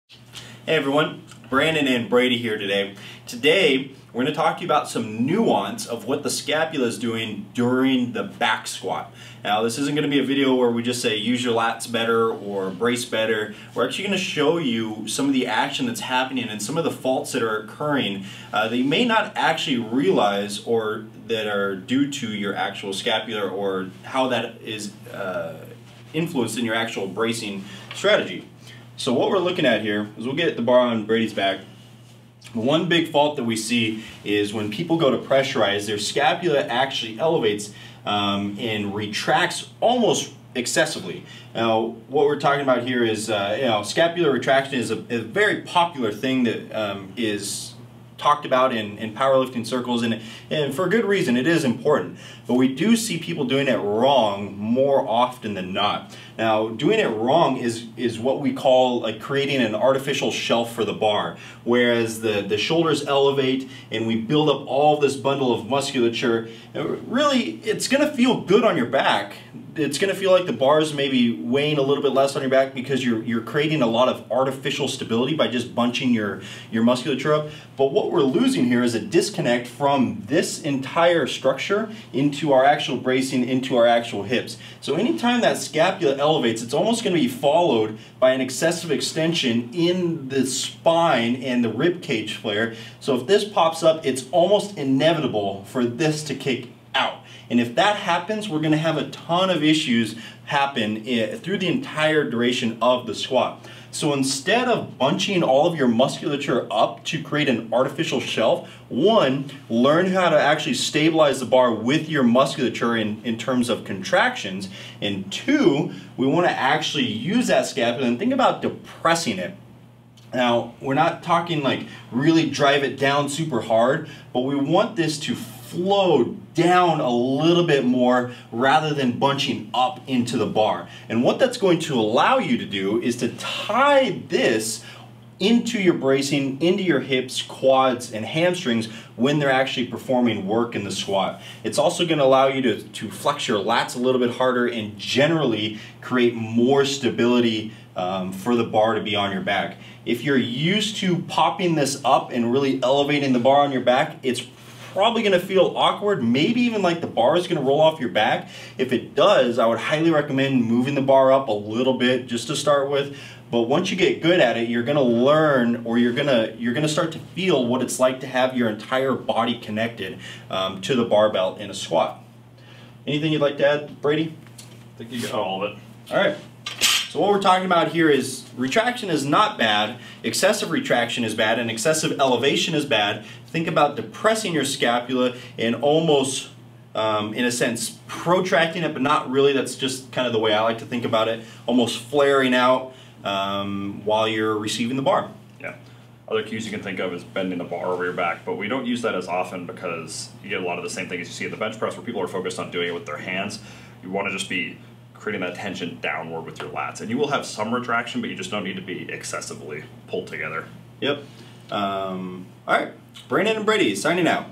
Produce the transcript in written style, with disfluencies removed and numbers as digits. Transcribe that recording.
Hey everyone, Brandon and Brady here today. Today we're going to talk to you about some nuance of what the scapula is doing during the back squat. Now this isn't going to be a video where we just say use your lats better or brace better. We're actually going to show you some of the action that's happening and some of the faults that are occurring that you may not actually realize or that are due to your actual scapula or how that is influenced in your actual bracing strategy. So what we're looking at here is we'll get the bar on Brady's back. One big fault that we see is when people go to pressurize, their scapula actually elevates and retracts almost excessively. Now, what we're talking about here is, scapular retraction is a very popular thing that is talked about in powerlifting circles, and for good reason. It is important, but we do see people doing it wrong more often than not. Now, doing it wrong is what we call like creating an artificial shelf for the bar, whereas the shoulders elevate and we build up all this bundle of musculature. Really, it's going to feel good on your back. It's going to feel like the bars may be weighing a little bit less on your back because you're creating a lot of artificial stability by just bunching your musculature up. But what we're losing here is a disconnect from this entire structure into our actual bracing, into our actual hips. So anytime that scapula elevates, it's almost going to be followed by an excessive extension in the spine and the rib cage flare. So if this pops up, it's almost inevitable for this to kick out. And if that happens, we're going to have a ton of issues happen through the entire duration of the squat. So instead of bunching all of your musculature up to create an artificial shelf, one, learn how to actually stabilize the bar with your musculature in terms of contractions, and two, we want to actually use that scapula and think about depressing it. Now, we're not talking like really drive it down super hard, but we want this to flow down a little bit more rather than bunching up into the bar. And what that's going to allow you to do is to tie this into your bracing, into your hips, quads, and hamstrings when they're actually performing work in the squat. It's also going to allow you to flex your lats a little bit harder and generally create more stability for the bar to be on your back. If you're used to popping this up and really elevating the bar on your back, it's probably going to feel awkward, maybe even like the bar is going to roll off your back. If it does, I would highly recommend moving the bar up a little bit just to start with. But once you get good at it, you're going to learn, or you're going to start to feel what it's like to have your entire body connected to the barbell in a squat. Anything you'd like to add, Brady? I think you got all of it. All right. So what we're talking about here is retraction is not bad, excessive retraction is bad, and excessive elevation is bad. Think about depressing your scapula and almost, in a sense, protracting it, but not really. That's just kind of the way I like to think about it, almost flaring out while you're receiving the bar. Yeah. Other cues you can think of is bending the bar over your back, but we don't use that as often because you get a lot of the same things you see at the bench press where people are focused on doing it with their hands. You want to just be creating that tension downward with your lats. And you will have some retraction, but you just don't need to be excessively pulled together. Yep. All right. Brandon and Brady signing out.